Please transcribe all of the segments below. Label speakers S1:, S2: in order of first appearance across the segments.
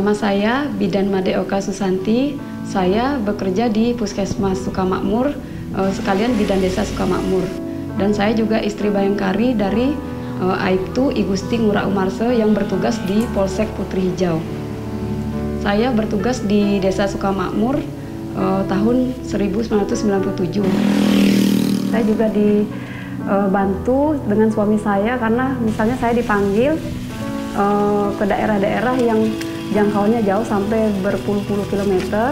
S1: Nama saya Bidan Made Oka Susanti. Saya bekerja di Puskesmas Sukamakmur, sekalian Bidan Desa Sukamakmur. Dan saya juga istri bayangkari dari Aibtu I Gusti Ngurah Umarse yang bertugas di Polsek Putri Hijau. Saya bertugas di Desa Sukamakmur tahun 1997. Saya juga dibantu dengan suami saya karena misalnya saya dipanggil ke daerah-daerah yang jangkauannya jauh sampai berpuluh-puluh kilometer.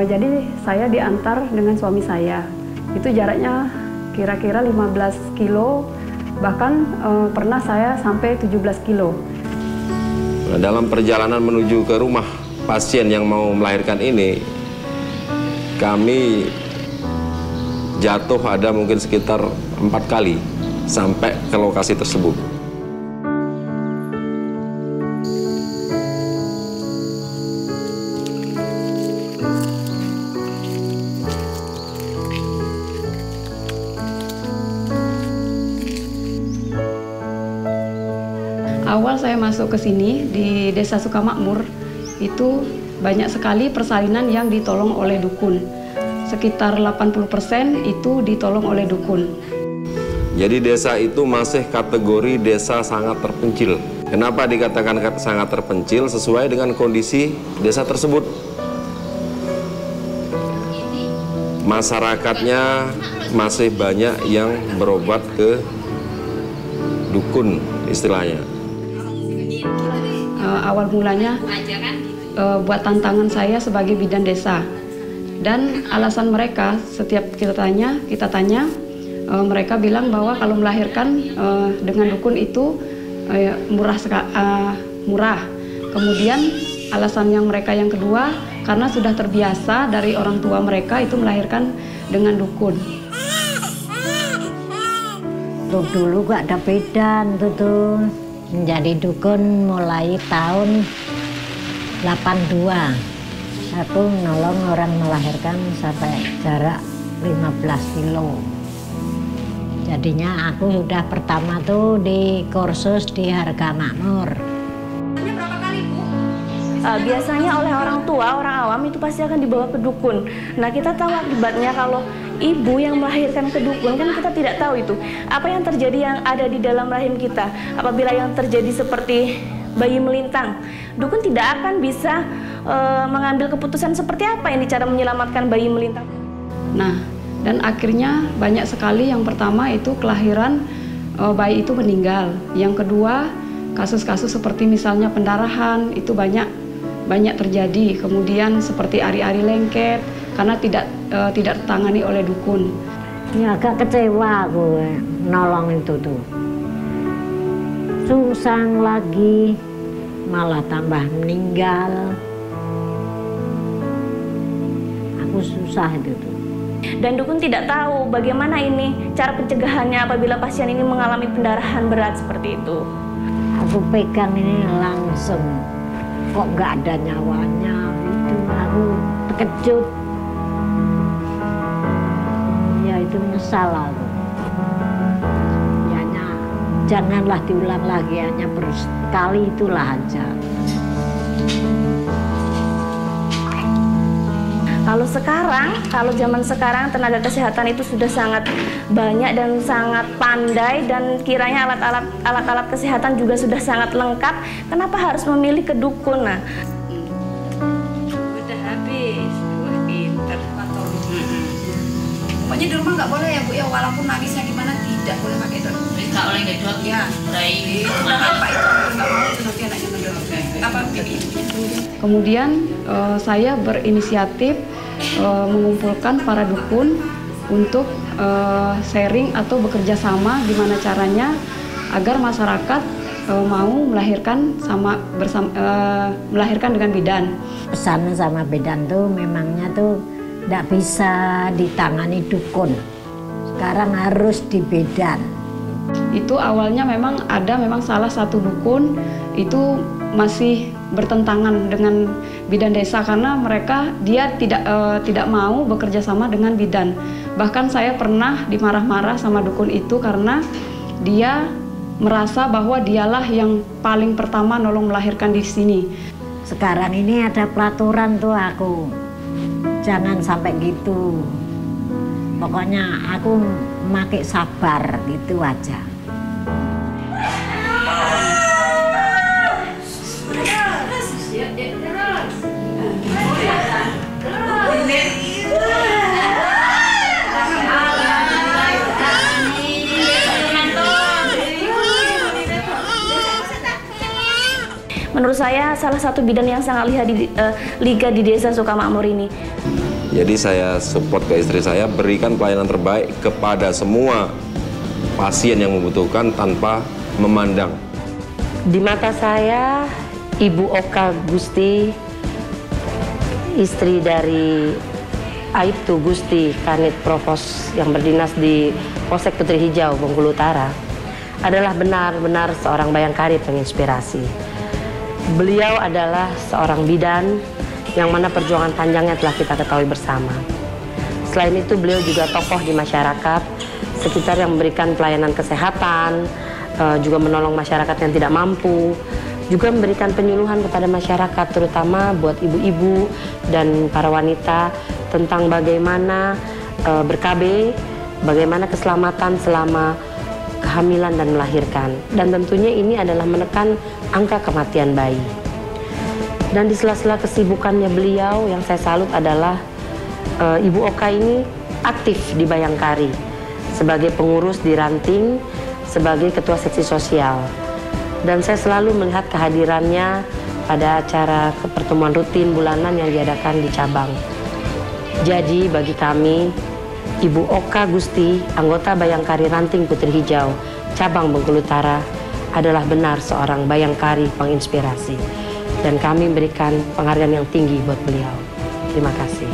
S1: Jadi saya diantar dengan suami saya. Itu jaraknya kira-kira 15 kilo, bahkan pernah saya sampai 17 kilo.
S2: Dalam perjalanan menuju ke rumah pasien yang mau melahirkan ini, kami jatuh ada mungkin sekitar 4 kali sampai ke lokasi tersebut.
S1: Awal saya masuk ke sini di Desa Sukamakmur, itu banyak sekali persalinan yang ditolong oleh dukun. Sekitar 80% itu ditolong oleh dukun.
S2: Jadi desa itu masih kategori desa sangat terpencil. Kenapa dikatakan sangat terpencil? Sesuai dengan kondisi desa tersebut. Masyarakatnya masih banyak yang berobat ke dukun istilahnya.
S1: Awal mulanya buat tantangan saya sebagai bidan desa, dan alasan mereka setiap kita tanya mereka bilang bahwa kalau melahirkan dengan dukun itu murah. Kemudian alasan yang mereka yang kedua, karena sudah terbiasa dari orang tua mereka itu melahirkan dengan dukun.
S3: Dulu gak ada bidan tuh. Menjadi dukun mulai tahun 82. Aku nolong orang melahirkan sampai jarak 15 kilo. Jadinya aku udah pertama tuh di kursus di Hargamakmur.
S4: Berapa kali, Bu? Biasanya oleh orang tua, orang awam itu pasti akan dibawa ke dukun. Nah, kita tahu akibatnya kalau ibu yang melahirkan ke dukun, kan kita tidak tahu itu apa yang terjadi yang ada di dalam rahim kita. Apabila yang terjadi seperti bayi melintang, dukun tidak akan bisa mengambil keputusan seperti apa ini cara menyelamatkan bayi melintang.
S1: Nah, dan akhirnya banyak sekali. Yang pertama itu kelahiran bayi itu meninggal. Yang kedua, kasus-kasus seperti misalnya pendarahan itu banyak terjadi. Kemudian seperti ari-ari lengket karena tidak tertangani oleh dukun.
S3: Ya agak kecewa gue nolong itu tuh. Susah lagi, malah tambah meninggal. Aku susah itu tuh.
S4: Dan dukun tidak tahu bagaimana ini cara pencegahannya apabila pasien ini mengalami pendarahan berat seperti itu.
S3: Aku pegang ini langsung, kok nggak ada nyawanya, itu aku terkejut. Ya itu menyesal aku. Hanya janganlah diulang lagi, hanya sekali itulah aja.
S4: Kalau zaman sekarang tenaga kesehatan itu sudah sangat banyak dan sangat pandai, dan kiranya alat-alat kesehatan juga sudah sangat lengkap. Kenapa harus memilih ke dukun? Nah,
S5: udah habis, pinter. Pokoknya di rumah nggak boleh ya, Bu ya, walaupun nangisnya gimana tidak boleh pakai dot. Nggak boleh ngedot ya. Ini apa itu nggak mau nanti anaknya ngedot. Apa bibi?
S1: Kemudian saya berinisiatif mengumpulkan para dukun untuk sharing atau bekerja sama gimana caranya agar masyarakat mau melahirkan melahirkan dengan bidan.
S3: Pesan sama bidan tuh memangnya tuh tidak bisa ditangani dukun. Sekarang harus di bidan.
S1: Itu awalnya memang salah satu dukun itu masih bertentangan dengan bidan desa karena dia tidak mau bekerja sama dengan bidan. Bahkan saya pernah dimarah-marah sama dukun itu karena dia merasa bahwa dialah yang paling pertama nolong melahirkan di sini.
S3: Sekarang ini ada pelaturan tuh aku, jangan sampai gitu. Pokoknya aku pakai sabar gitu aja.
S4: Menurut saya salah satu bidan yang sangat liga di Desa Sukamakmur ini.
S2: Jadi saya support ke istri saya, berikan pelayanan terbaik kepada semua pasien yang membutuhkan tanpa memandang.
S6: Di mata saya, Ibu Oka Gusti, istri dari Aibtu Gusti Kanit Provos yang berdinas di Polsek Putri Hijau, Bengkulu Utara, adalah benar-benar seorang bayangkari penginspirasi. Beliau adalah seorang bidan yang mana perjuangan panjangnya telah kita ketahui bersama. Selain itu, beliau juga tokoh di masyarakat sekitar yang memberikan pelayanan kesehatan, juga menolong masyarakat yang tidak mampu, juga memberikan penyuluhan kepada masyarakat, terutama buat ibu-ibu dan para wanita tentang bagaimana ber-KB, bagaimana keselamatan selama kehamilan dan melahirkan. Dan tentunya ini adalah menekan angka kematian bayi. Dan di sela-sela kesibukannya beliau, yang saya salut adalah Ibu Oka ini aktif di Bayangkari sebagai pengurus di Ranting, sebagai ketua seksi sosial. Dan saya selalu melihat kehadirannya pada acara pertemuan rutin bulanan yang diadakan di cabang. Jadi bagi kami, Ibu Oka Gusti, anggota Bayangkari Ranting Putri Hijau, cabang Bengkulu Utara, adalah benar seorang bayangkari penginspirasi. Dan kami memberikan penghargaan yang tinggi buat beliau. Terima kasih.